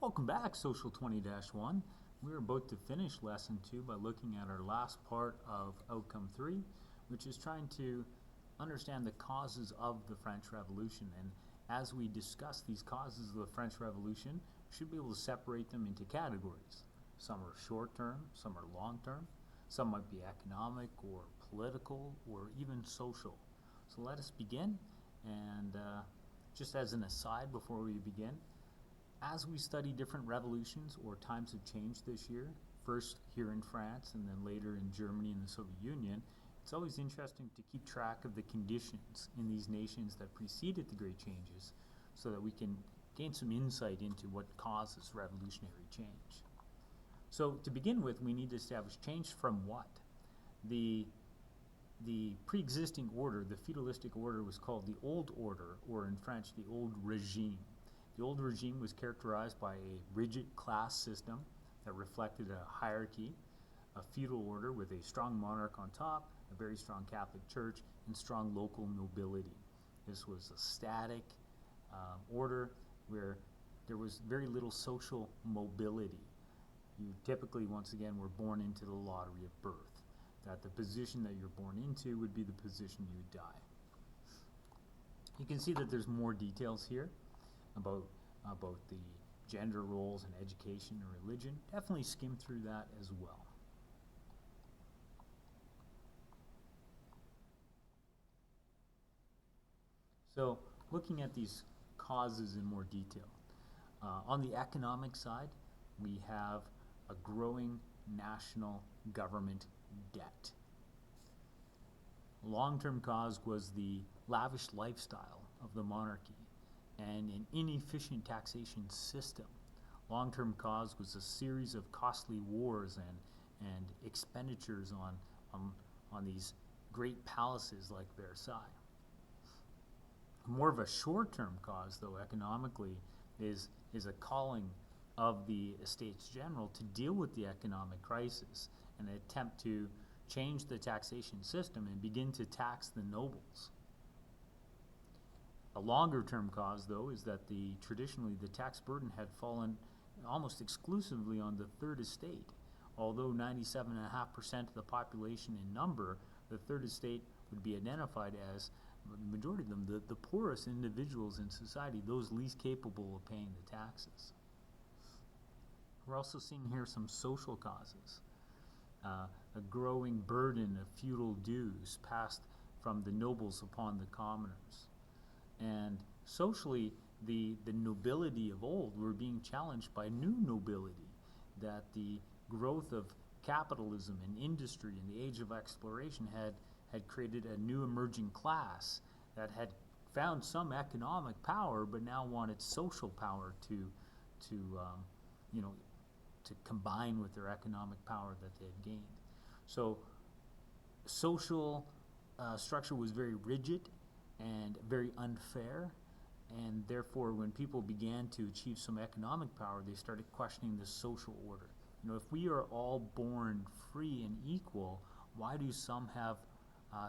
Welcome back, Social 20-1. We're about to finish Lesson 2 by looking at our last part of Outcome 3, which is trying to understand the causes of the French Revolution. And as we discuss these causes of the French Revolution, we should be able to separate them into categories. Some are short-term, some are long-term, some might be economic or political or even social. So let us begin, and just as an aside before we begin, as we study different revolutions or times of change this year, first here in France and then later in Germany and the Soviet Union, it's always interesting to keep track of the conditions in these nations that preceded the great changes so that we can gain some insight into what causes revolutionary change. So to begin with, we need to establish change from what? The pre-existing order, the feudalistic order, was called the Old Order, or in French, the Old Regime. The old regime was characterized by a rigid class system that reflected a hierarchy, a feudal order with a strong monarch on top, a very strong Catholic Church, and strong local nobility. This was a static order where there was very little social mobility. You typically, once again, were born into the lottery of birth, that the position that you're born into would be the position you would die. You can see that there's more details here about the gender roles and education and religion. Definitely skim through that as well. So looking at these causes in more detail. On the economic side, we have a growing national government debt. Long-term cause was the lavish lifestyle of the monarchy and an inefficient taxation system. Long-term cause was a series of costly wars and expenditures on these great palaces like Versailles. More of a short-term cause, though, economically, is a calling of the Estates General to deal with the economic crisis and attempt to change the taxation system and begin to tax the nobles. A longer-term cause, though, is that traditionally the tax burden had fallen almost exclusively on the Third Estate. Although 97.5% of the population in number, the Third Estate would be identified as, the majority of them, the poorest individuals in society, those least capable of paying the taxes. We're also seeing here some social causes. A growing burden of feudal dues passed from the nobles upon the commoners. And socially, the nobility of old were being challenged by new nobility, that the growth of capitalism and industry in the age of exploration had created a new emerging class that had found some economic power but now wanted social power to combine with their economic power that they had gained. So social structure was very rigid and very unfair, and therefore when people began to achieve some economic power, they started questioning the social order. If we are all born free and equal, why do some have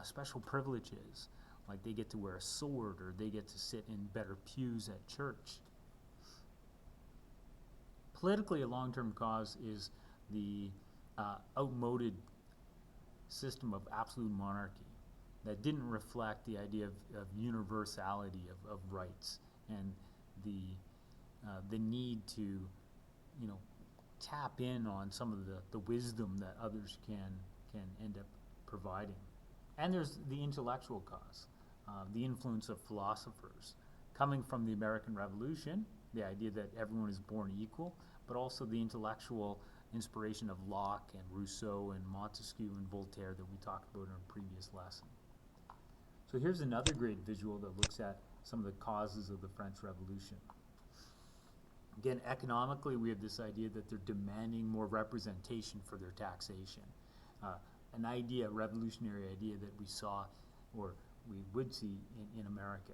special privileges, like they get to wear a sword or they get to sit in better pews at church? Politically, a long-term cause is the outmoded system of absolute monarchy that didn't reflect the idea of universality of rights and the need to tap in on some of the wisdom that others can end up providing. And there's the intellectual cause, the influence of philosophers coming from the American Revolution, the idea that everyone is born equal, but also the intellectual inspiration of Locke and Rousseau and Montesquieu and Voltaire that we talked about in a previous lesson. So here's another great visual that looks at some of the causes of the French Revolution. Again, economically, we have this idea that they're demanding more representation for their taxation. An idea, a revolutionary idea that we saw or we would see in America.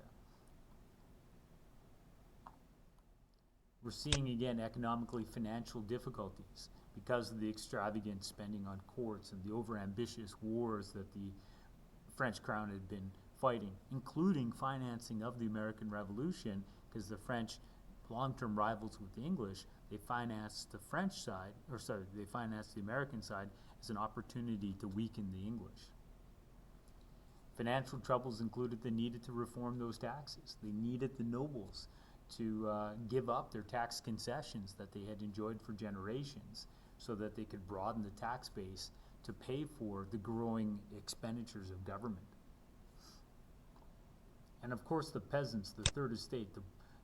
We're seeing, again, economically financial difficulties because of the extravagant spending on courts and the overambitious wars that the French crown had been fighting, including financing of the American Revolution, because the French long-term rivals with the English, they financed the French side, or sorry, they financed the American side as an opportunity to weaken the English. Financial troubles included the need to reform those taxes. They needed the nobles to give up their tax concessions that they had enjoyed for generations so that they could broaden the tax base to pay for the growing expenditures of government. And of course the peasants, the third estate,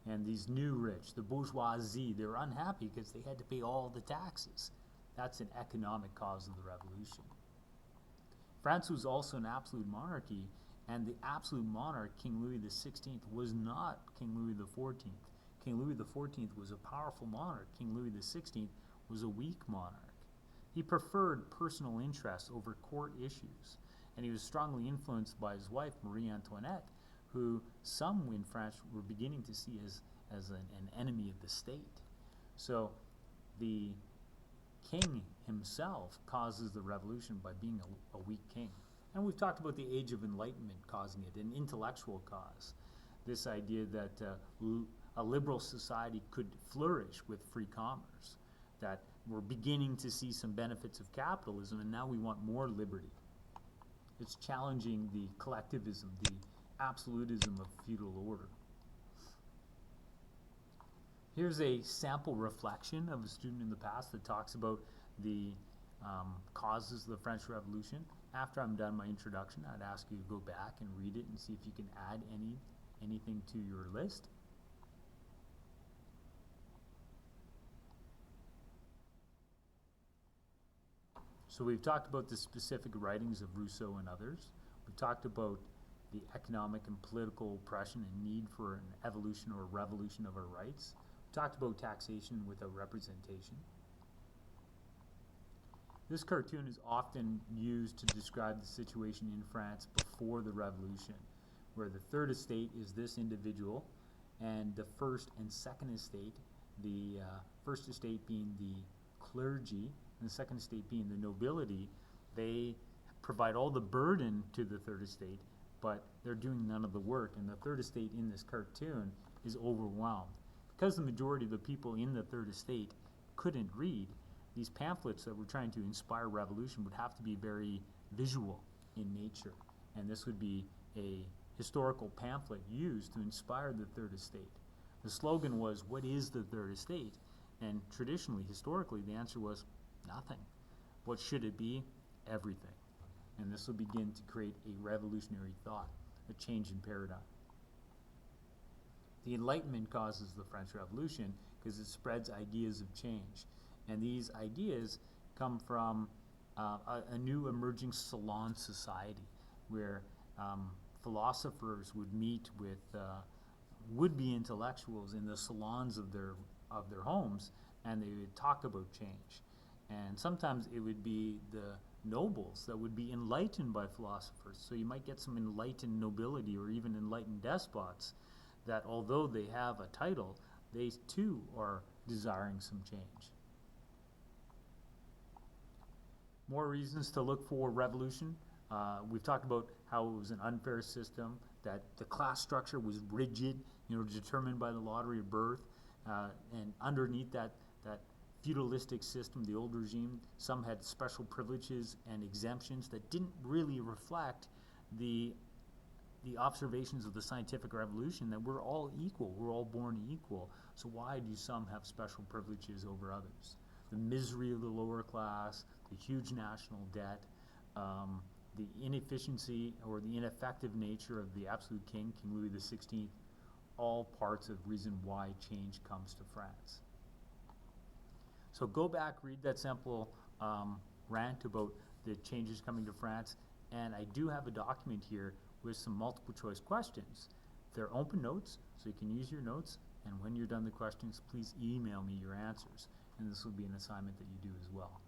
and these new rich, the bourgeoisie, they were unhappy because they had to pay all the taxes. That's an economic cause of the revolution. France was also an absolute monarchy, and the absolute monarch, King Louis XVI, was not King Louis XIV. King Louis XIV was a powerful monarch. King Louis XVI was a weak monarch. He preferred personal interests over court issues, and he was strongly influenced by his wife, Marie Antoinette, who some in France were beginning to see as an enemy of the state. So the king himself causes the revolution by being a weak king. And we've talked about the Age of Enlightenment causing it, an intellectual cause. This idea that a liberal society could flourish with free commerce, that we're beginning to see some benefits of capitalism, and now we want more liberty. It's challenging the collectivism, the absolutism of feudal order. Here's a sample reflection of a student in the past that talks about the causes of the French Revolution. After I'm done my introduction, I'd ask you to go back and read it and see if you can add anything to your list. So we've talked about the specific writings of Rousseau and others. We've talked about the economic and political oppression and need for an evolution or revolution of our rights. We talked about taxation without representation. This cartoon is often used to describe the situation in France before the revolution, where the third estate is this individual, and the first and second estate, the first estate being the clergy, and the second estate being the nobility, they provide all the burden to the third estate, but they're doing none of the work, and the third estate in this cartoon is overwhelmed. Because the majority of the people in the third estate couldn't read, these pamphlets that were trying to inspire revolution would have to be very visual in nature, and this would be a historical pamphlet used to inspire the third estate. The slogan was, "What is the third estate?" And traditionally, historically, the answer was nothing. What should it be? Everything. And this will begin to create a revolutionary thought, a change in paradigm. The Enlightenment causes the French Revolution because it spreads ideas of change. And these ideas come from a new emerging salon society where philosophers would meet with would-be intellectuals in the salons of their homes, and they would talk about change. And sometimes it would be the nobles that would be enlightened by philosophers. So you might get some enlightened nobility or even enlightened despots that, although they have a title, they too are desiring some change. More reasons to look for revolution. We've talked about how it was an unfair system, that the class structure was rigid, determined by the lottery of birth, and underneath that feudalistic system, the old regime, some had special privileges and exemptions that didn't really reflect the observations of the scientific revolution, that we're all equal, we're all born equal. So why do some have special privileges over others? The misery of the lower class, the huge national debt, the inefficiency or the ineffective nature of the absolute king, King Louis XVI, all parts of reason why change comes to France. So go back, read that sample rant about the changes coming to France, and I do have a document here with some multiple choice questions. They're open notes, so you can use your notes, and when you're done the questions, please email me your answers, and this will be an assignment that you do as well.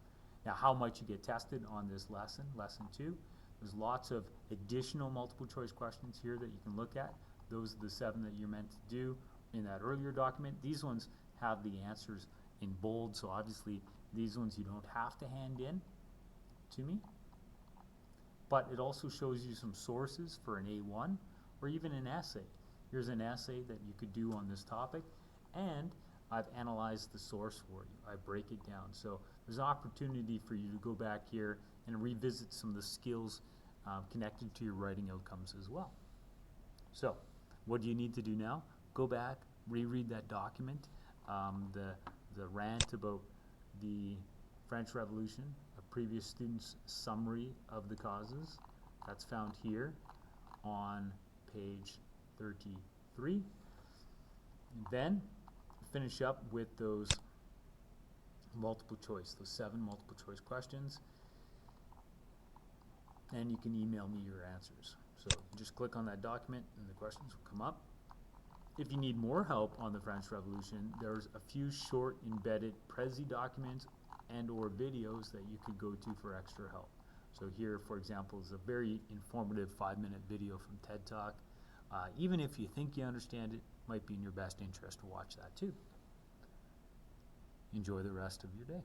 Now, how might you get tested on this lesson, lesson 2? There's lots of additional multiple choice questions here that you can look at. Those are the 7 that you're meant to do in that earlier document. These ones have the answers in bold, so obviously these ones you don't have to hand in to me. But it also shows you some sources for an A1 or even an essay. Here's an essay that you could do on this topic, and I've analyzed the source for you. I break it down. So there's an opportunity for you to go back here and revisit some of the skills connected to your writing outcomes as well. So what do you need to do now? Go back, reread that document, the rant about the French Revolution, a previous student's summary of the causes. That's found here on page 33. And then finish up with those multiple choice, those 7 multiple choice questions, and you can email me your answers. So just click on that document and the questions will come up. If you need more help on the French Revolution, there's a few short embedded Prezi documents and or videos that you could go to for extra help. So here, for example, is a very informative 5-minute video from TED Talk. Even if you think you understand it, might be in your best interest to watch that too. Enjoy the rest of your day.